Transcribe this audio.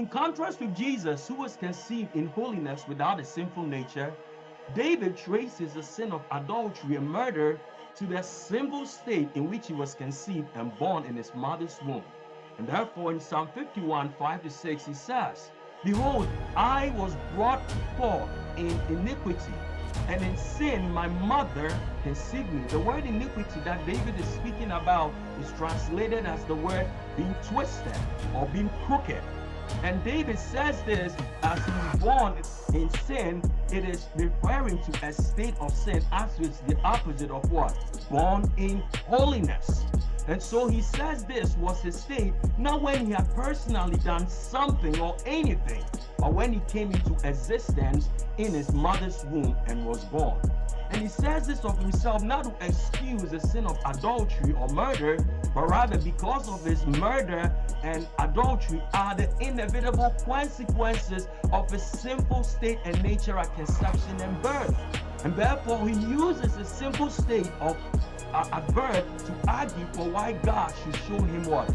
in contrast to Jesus, who was conceived in holiness without a sinful nature, David traces the sin of adultery and murder to the sinful state in which he was conceived and born in his mother's womb. And therefore, in Psalm 51, 5-6, he says, "Behold, I was brought forth in iniquity, and in sin my mother conceived me." The word iniquity that David is speaking about is translated as the word being twisted or being crooked. And David says this as he's born in sin. It is referring to a state of sin, as it's the opposite of what? Born in holiness. And so he says this was his state, not when he had personally done something or anything, but when he came into existence in his mother's womb and was born. And he says this of himself not to excuse the sin of adultery or murder, but rather because of his murder and adultery are the inevitable consequences of his sinful state and nature at conception and birth. And therefore he uses the simple state of at birth to argue for why God should show him what?